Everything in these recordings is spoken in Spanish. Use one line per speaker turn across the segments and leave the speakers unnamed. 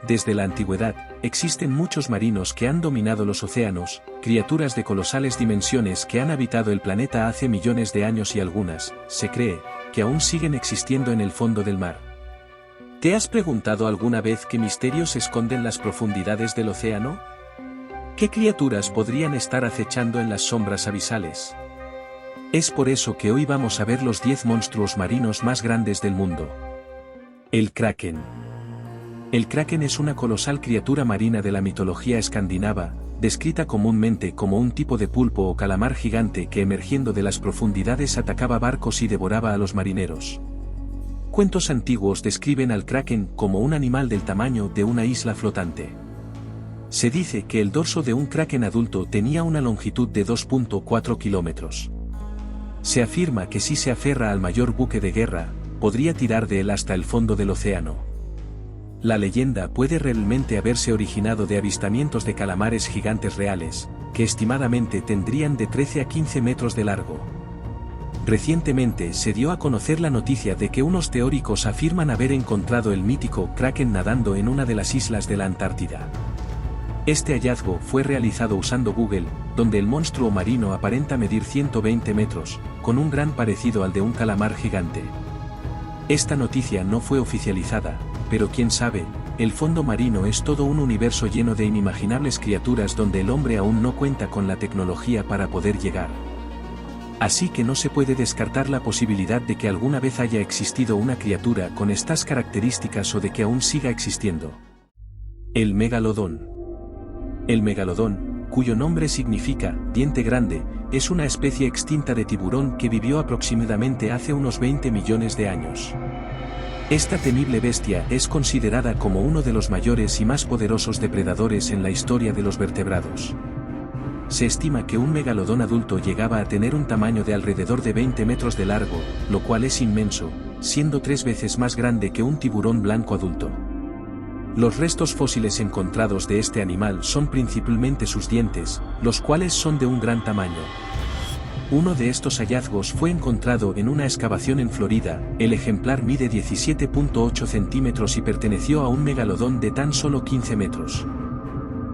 Desde la antigüedad, existen muchos marinos que han dominado los océanos, criaturas de colosales dimensiones que han habitado el planeta hace millones de años y algunas, se cree, que aún siguen existiendo en el fondo del mar. ¿Te has preguntado alguna vez qué misterios esconden las profundidades del océano? ¿Qué criaturas podrían estar acechando en las sombras abisales? Es por eso que hoy vamos a ver los 10 monstruos marinos más grandes del mundo. El Kraken. El Kraken es una colosal criatura marina de la mitología escandinava, descrita comúnmente como un tipo de pulpo o calamar gigante que emergiendo de las profundidades atacaba barcos y devoraba a los marineros. Cuentos antiguos describen al Kraken como un animal del tamaño de una isla flotante. Se dice que el dorso de un Kraken adulto tenía una longitud de 2.4 kilómetros. Se afirma que si se aferra al mayor buque de guerra, podría tirar de él hasta el fondo del océano. La leyenda puede realmente haberse originado de avistamientos de calamares gigantes reales, que estimadamente tendrían de 13 a 15 metros de largo. Recientemente se dio a conocer la noticia de que unos teóricos afirman haber encontrado el mítico Kraken nadando en una de las islas de la Antártida. Este hallazgo fue realizado usando Google, donde el monstruo marino aparenta medir 120 metros, con un gran parecido al de un calamar gigante. Esta noticia no fue oficializada, pero quién sabe, el fondo marino es todo un universo lleno de inimaginables criaturas donde el hombre aún no cuenta con la tecnología para poder llegar. Así que no se puede descartar la posibilidad de que alguna vez haya existido una criatura con estas características o de que aún siga existiendo. El megalodón. El megalodón, cuyo nombre significa diente grande, es una especie extinta de tiburón que vivió aproximadamente hace unos 20 millones de años. Esta temible bestia es considerada como uno de los mayores y más poderosos depredadores en la historia de los vertebrados. Se estima que un megalodón adulto llegaba a tener un tamaño de alrededor de 20 metros de largo, lo cual es inmenso, siendo 3 veces más grande que un tiburón blanco adulto. Los restos fósiles encontrados de este animal son principalmente sus dientes, los cuales son de un gran tamaño. Uno de estos hallazgos fue encontrado en una excavación en Florida. El ejemplar mide 17.8 centímetros y perteneció a un megalodón de tan solo 15 metros.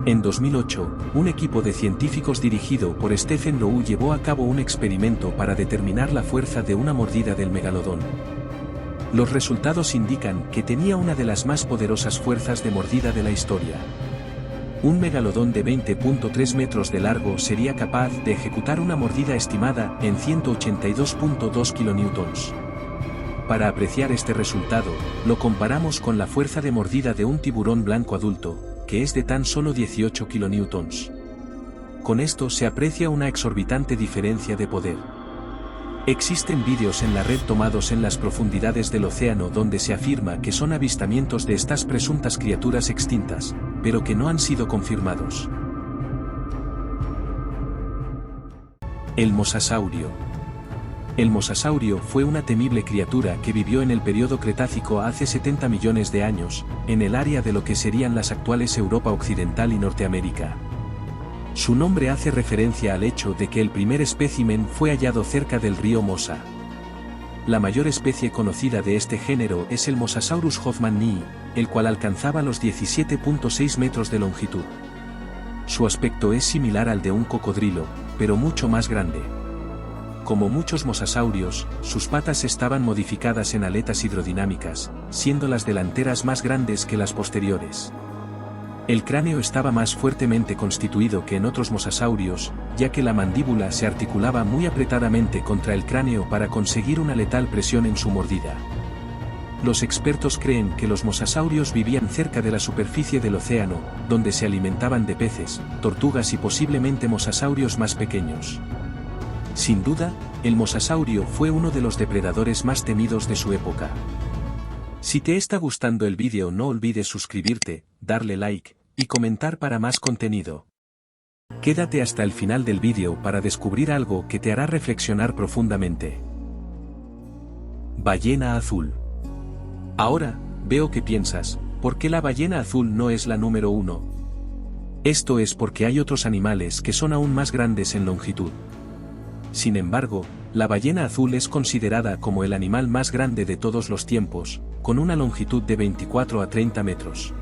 En 2008, un equipo de científicos dirigido por Stephen Low llevó a cabo un experimento para determinar la fuerza de una mordida del megalodón. Los resultados indican que tenía una de las más poderosas fuerzas de mordida de la historia. Un megalodón de 20.3 metros de largo sería capaz de ejecutar una mordida estimada en 182.2 kilonewtons. Para apreciar este resultado, lo comparamos con la fuerza de mordida de un tiburón blanco adulto, que es de tan solo 18 kilonewtons. Con esto se aprecia una exorbitante diferencia de poder. Existen vídeos en la red tomados en las profundidades del océano donde se afirma que son avistamientos de estas presuntas criaturas extintas, pero que no han sido confirmados. El mosasaurio. El mosasaurio fue una temible criatura que vivió en el período Cretácico hace 70 millones de años, en el área de lo que serían las actuales Europa Occidental y Norteamérica. Su nombre hace referencia al hecho de que el primer espécimen fue hallado cerca del río Mosa. La mayor especie conocida de este género es el Mosasaurus hoffmanni, el cual alcanzaba los 17.6 metros de longitud. Su aspecto es similar al de un cocodrilo, pero mucho más grande. Como muchos mosasaurios, sus patas estaban modificadas en aletas hidrodinámicas, siendo las delanteras más grandes que las posteriores. El cráneo estaba más fuertemente constituido que en otros mosasaurios, ya que la mandíbula se articulaba muy apretadamente contra el cráneo para conseguir una letal presión en su mordida. Los expertos creen que los mosasaurios vivían cerca de la superficie del océano, donde se alimentaban de peces, tortugas y posiblemente mosasaurios más pequeños. Sin duda, el mosasaurio fue uno de los depredadores más temidos de su época. Si te está gustando el vídeo no olvides suscribirte, darle like, y comentar para más contenido. Quédate hasta el final del vídeo para descubrir algo que te hará reflexionar profundamente. Ballena azul. Ahora, veo que piensas, ¿por qué la ballena azul no es la número 1? Esto es porque hay otros animales que son aún más grandes en longitud. Sin embargo, la ballena azul es considerada como el animal más grande de todos los tiempos, con una longitud de 24 a 30 metros.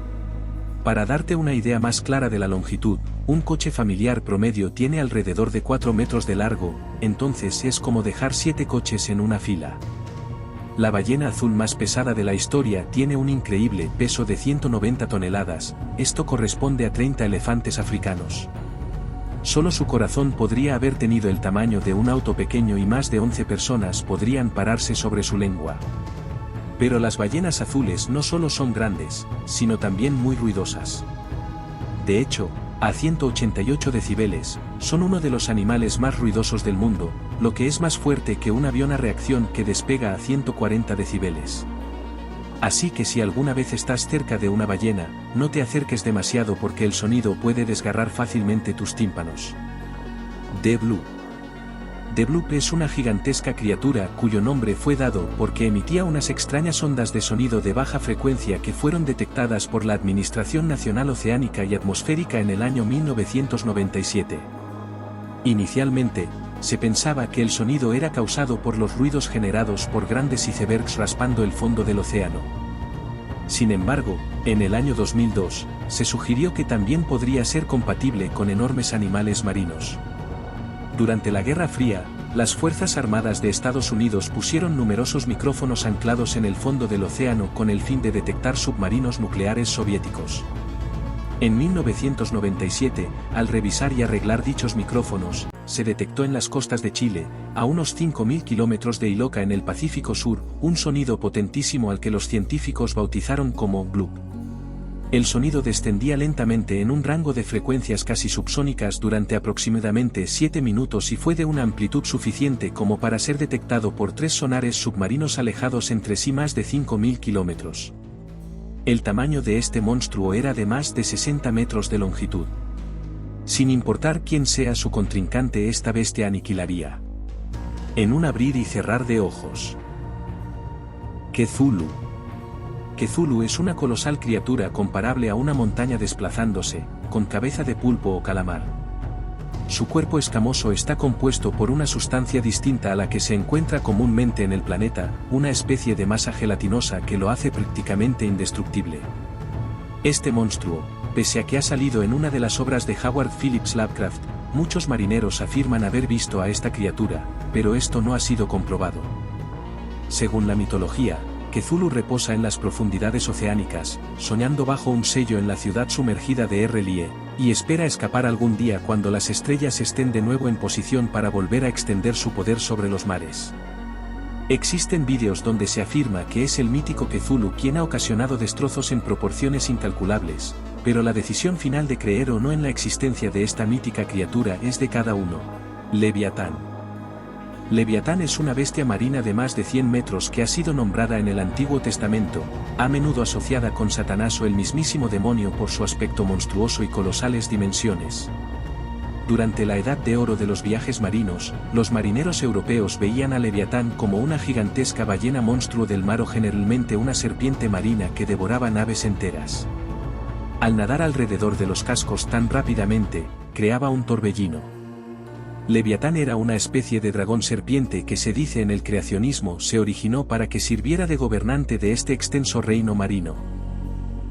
Para darte una idea más clara de la longitud, un coche familiar promedio tiene alrededor de 4 metros de largo, entonces es como dejar 7 coches en una fila. La ballena azul más pesada de la historia tiene un increíble peso de 190 toneladas, esto corresponde a 30 elefantes africanos. Solo su corazón podría haber tenido el tamaño de un auto pequeño y más de 11 personas podrían pararse sobre su lengua. Pero las ballenas azules no solo son grandes, sino también muy ruidosas. De hecho, a 188 decibeles, son uno de los animales más ruidosos del mundo, lo que es más fuerte que un avión a reacción que despega a 140 decibeles. Así que si alguna vez estás cerca de una ballena, no te acerques demasiado porque el sonido puede desgarrar fácilmente tus tímpanos. The Bloop. The Bloop es una gigantesca criatura cuyo nombre fue dado porque emitía unas extrañas ondas de sonido de baja frecuencia que fueron detectadas por la Administración Nacional Oceánica y Atmosférica en el año 1997. Inicialmente, se pensaba que el sonido era causado por los ruidos generados por grandes icebergs raspando el fondo del océano. Sin embargo, en el año 2002, se sugirió que también podría ser compatible con enormes animales marinos. Durante la Guerra Fría, las Fuerzas Armadas de Estados Unidos pusieron numerosos micrófonos anclados en el fondo del océano con el fin de detectar submarinos nucleares soviéticos. En 1997, al revisar y arreglar dichos micrófonos, se detectó en las costas de Chile, a unos 5.000 kilómetros de Iloca en el Pacífico Sur, un sonido potentísimo al que los científicos bautizaron como bloop. El sonido descendía lentamente en un rango de frecuencias casi subsónicas durante aproximadamente 7 minutos y fue de una amplitud suficiente como para ser detectado por 3 sonares submarinos alejados entre sí más de 5.000 kilómetros. El tamaño de este monstruo era de más de 60 metros de longitud. Sin importar quién sea su contrincante, esta bestia aniquilaría. En un abrir y cerrar de ojos. Cthulhu. Cthulhu es una colosal criatura comparable a una montaña desplazándose, con cabeza de pulpo o calamar. Su cuerpo escamoso está compuesto por una sustancia distinta a la que se encuentra comúnmente en el planeta, una especie de masa gelatinosa que lo hace prácticamente indestructible. Este monstruo, pese a que ha salido en una de las obras de Howard Phillips Lovecraft, muchos marineros afirman haber visto a esta criatura, pero esto no ha sido comprobado. Según la mitología, Cthulhu reposa en las profundidades oceánicas, soñando bajo un sello en la ciudad sumergida de R'lyeh, y espera escapar algún día cuando las estrellas estén de nuevo en posición para volver a extender su poder sobre los mares. Existen vídeos donde se afirma que es el mítico Cthulhu quien ha ocasionado destrozos en proporciones incalculables, pero la decisión final de creer o no en la existencia de esta mítica criatura es de cada uno. Leviatán. Leviatán es una bestia marina de más de 100 metros que ha sido nombrada en el Antiguo Testamento, a menudo asociada con Satanás o el mismísimo demonio por su aspecto monstruoso y colosales dimensiones. Durante la Edad de Oro de los viajes marinos, los marineros europeos veían a Leviatán como una gigantesca ballena monstruo del mar o generalmente una serpiente marina que devoraba naves enteras. Al nadar alrededor de los cascos tan rápidamente, creaba un torbellino. Leviatán era una especie de dragón serpiente que se dice en el creacionismo se originó para que sirviera de gobernante de este extenso reino marino.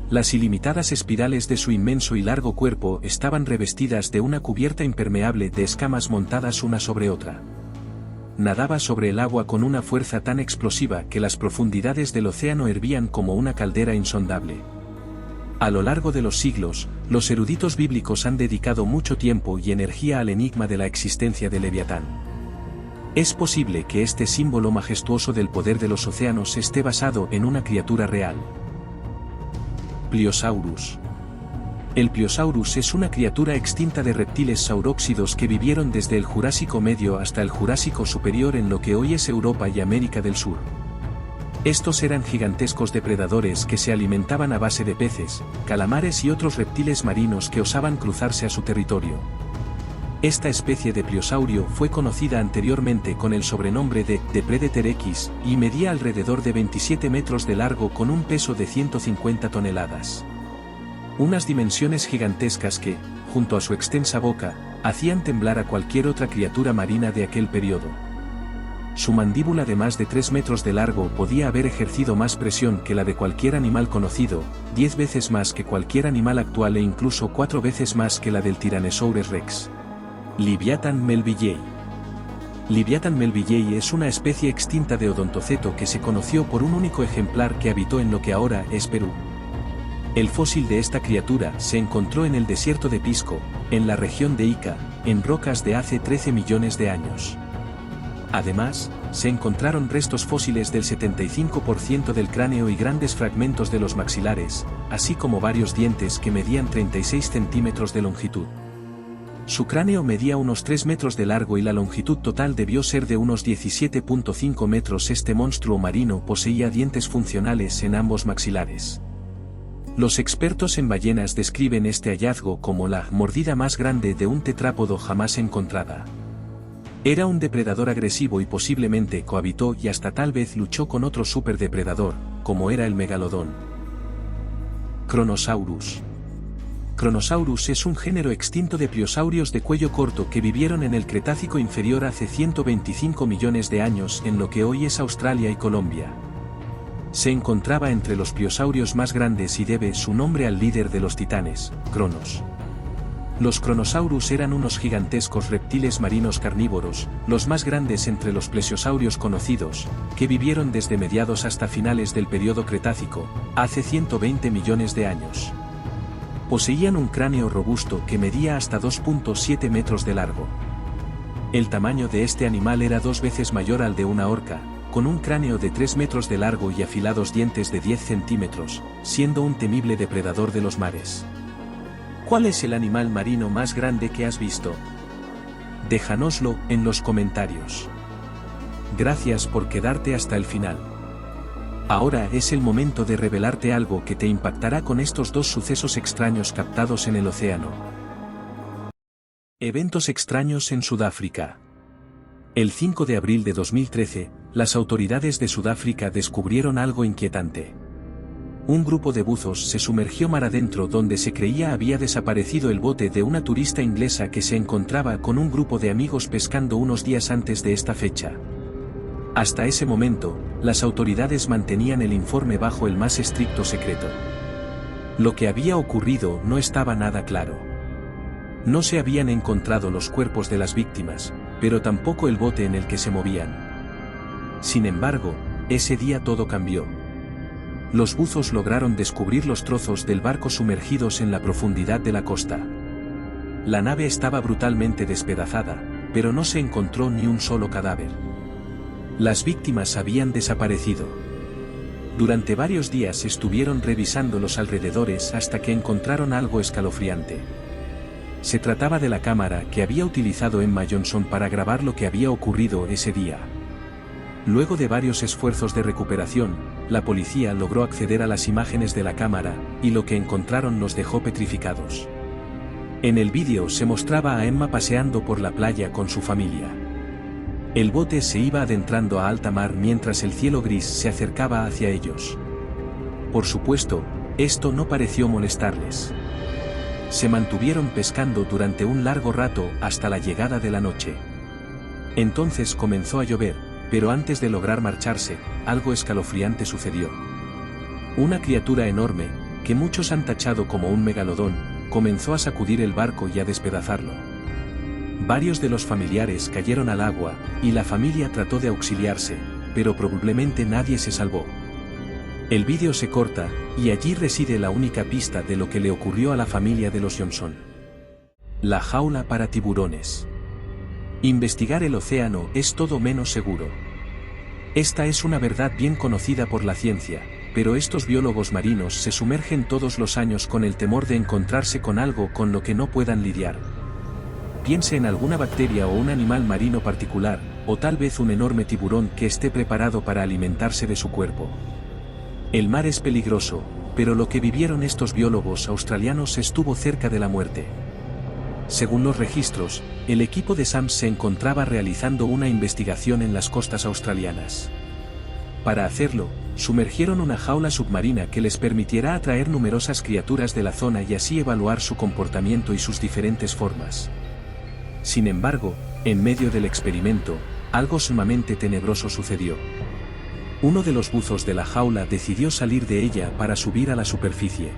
Las ilimitadas espirales de su inmenso y largo cuerpo estaban revestidas de una cubierta impermeable de escamas montadas una sobre otra. Nadaba sobre el agua con una fuerza tan explosiva que las profundidades del océano hervían como una caldera insondable. A lo largo de los siglos, los eruditos bíblicos han dedicado mucho tiempo y energía al enigma de la existencia de Leviatán. Es posible que este símbolo majestuoso del poder de los océanos esté basado en una criatura real. Pliosaurus. El Pliosaurus es una criatura extinta de reptiles saurópsidos que vivieron desde el Jurásico Medio hasta el Jurásico Superior en lo que hoy es Europa y América del Sur. Estos eran gigantescos depredadores que se alimentaban a base de peces, calamares y otros reptiles marinos que osaban cruzarse a su territorio. Esta especie de pliosaurio fue conocida anteriormente con el sobrenombre de Predator X, y medía alrededor de 27 metros de largo con un peso de 150 toneladas. Unas dimensiones gigantescas que, junto a su extensa boca, hacían temblar a cualquier otra criatura marina de aquel periodo. su mandíbula de más de 3 metros de largo podía haber ejercido más presión que la de cualquier animal conocido, 10 veces más que cualquier animal actual e incluso 4 veces más que la del Tyrannosaurus rex. Livyatan melvillei. Livyatan melvillei es una especie extinta de odontoceto que se conoció por un único ejemplar que habitó en lo que ahora es Perú. El fósil de esta criatura se encontró en el desierto de Pisco, en la región de Ica, en rocas de hace 13 millones de años. Además, se encontraron restos fósiles del 75% del cráneo y grandes fragmentos de los maxilares, así como varios dientes que medían 36 centímetros de longitud. Su cráneo medía unos 3 metros de largo y la longitud total debió ser de unos 17.5 metros. Este monstruo marino poseía dientes funcionales en ambos maxilares. Los expertos en ballenas describen este hallazgo como la mordida más grande de un tetrápodo jamás encontrada. Era un depredador agresivo y posiblemente cohabitó y hasta tal vez luchó con otro superdepredador, como era el megalodón. Kronosaurus. Kronosaurus es un género extinto de pliosaurios de cuello corto que vivieron en el Cretácico inferior hace 125 millones de años en lo que hoy es Australia y Colombia. Se encontraba entre los pliosaurios más grandes y debe su nombre al líder de los titanes, Cronos. Los Kronosaurus eran unos gigantescos reptiles marinos carnívoros, los más grandes entre los plesiosaurios conocidos, que vivieron desde mediados hasta finales del período Cretácico, hace 120 millones de años. Poseían un cráneo robusto que medía hasta 2.7 metros de largo. El tamaño de este animal era 2 veces mayor al de una orca, con un cráneo de 3 metros de largo y afilados dientes de 10 centímetros, siendo un temible depredador de los mares. ¿Cuál es el animal marino más grande que has visto? Déjanoslo en los comentarios. Gracias por quedarte hasta el final. Ahora es el momento de revelarte algo que te impactará con estos 2 sucesos extraños captados en el océano. Eventos extraños en Sudáfrica. El 5 de abril de 2013, las autoridades de Sudáfrica descubrieron algo inquietante. Un grupo de buzos se sumergió mar adentro donde se creía había desaparecido el bote de una turista inglesa que se encontraba con un grupo de amigos pescando unos días antes de esta fecha. Hasta ese momento, las autoridades mantenían el informe bajo el más estricto secreto. Lo que había ocurrido no estaba nada claro. No se habían encontrado los cuerpos de las víctimas, pero tampoco el bote en el que se movían. Sin embargo, ese día todo cambió. Los buzos lograron descubrir los trozos del barco sumergidos en la profundidad de la costa. La nave estaba brutalmente despedazada, pero no se encontró ni un solo cadáver. Las víctimas habían desaparecido. Durante varios días estuvieron revisando los alrededores hasta que encontraron algo escalofriante. Se trataba de la cámara que había utilizado Emma Johnson para grabar lo que había ocurrido ese día. Luego de varios esfuerzos de recuperación, la policía logró acceder a las imágenes de la cámara, y lo que encontraron los dejó petrificados. En el vídeo se mostraba a Emma paseando por la playa con su familia. El bote se iba adentrando a alta mar mientras el cielo gris se acercaba hacia ellos. Por supuesto, esto no pareció molestarles. Se mantuvieron pescando durante un largo rato hasta la llegada de la noche. Entonces comenzó a llover, pero antes de lograr marcharse, algo escalofriante sucedió. Una criatura enorme, que muchos han tachado como un megalodón, comenzó a sacudir el barco y a despedazarlo. Varios de los familiares cayeron al agua, y la familia trató de auxiliarse, pero probablemente nadie se salvó. El vídeo se corta, y allí reside la única pista de lo que le ocurrió a la familia de los Johnson. La jaula para tiburones. Investigar el océano es todo menos seguro. Esta es una verdad bien conocida por la ciencia, pero estos biólogos marinos se sumergen todos los años con el temor de encontrarse con algo con lo que no puedan lidiar. Piense en alguna bacteria o un animal marino particular, o tal vez un enorme tiburón que esté preparado para alimentarse de su cuerpo. El mar es peligroso, pero lo que vivieron estos biólogos australianos estuvo cerca de la muerte. Según los registros, el equipo de SAMS se encontraba realizando una investigación en las costas australianas. Para hacerlo, sumergieron una jaula submarina que les permitiera atraer numerosas criaturas de la zona y así evaluar su comportamiento y sus diferentes formas. Sin embargo, en medio del experimento, algo sumamente tenebroso sucedió. Uno de los buzos de la jaula decidió salir de ella para subir a la superficie.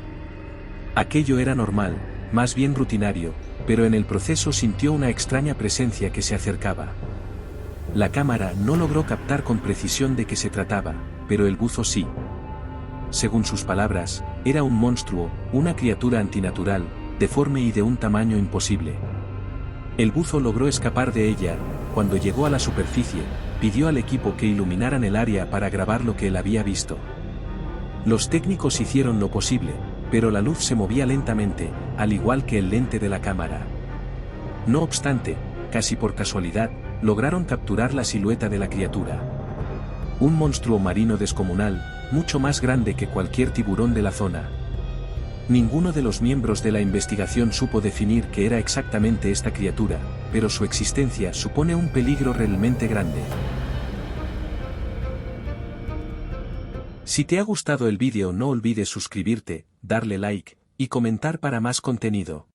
Aquello era normal, más bien rutinario, pero en el proceso sintió una extraña presencia que se acercaba. La cámara no logró captar con precisión de qué se trataba, pero el buzo sí. Según sus palabras, era un monstruo, una criatura antinatural, deforme y de un tamaño imposible. El buzo logró escapar de ella. Cuando llegó a la superficie, pidió al equipo que iluminaran el área para grabar lo que él había visto. Los técnicos hicieron lo posible, pero la luz se movía lentamente, al igual que el lente de la cámara. No obstante, casi por casualidad, lograron capturar la silueta de la criatura. Un monstruo marino descomunal, mucho más grande que cualquier tiburón de la zona. Ninguno de los miembros de la investigación supo definir qué era exactamente esta criatura, pero su existencia supone un peligro realmente grande. Si te ha gustado el vídeo no olvides suscribirte, darle like, y comentar para más contenido.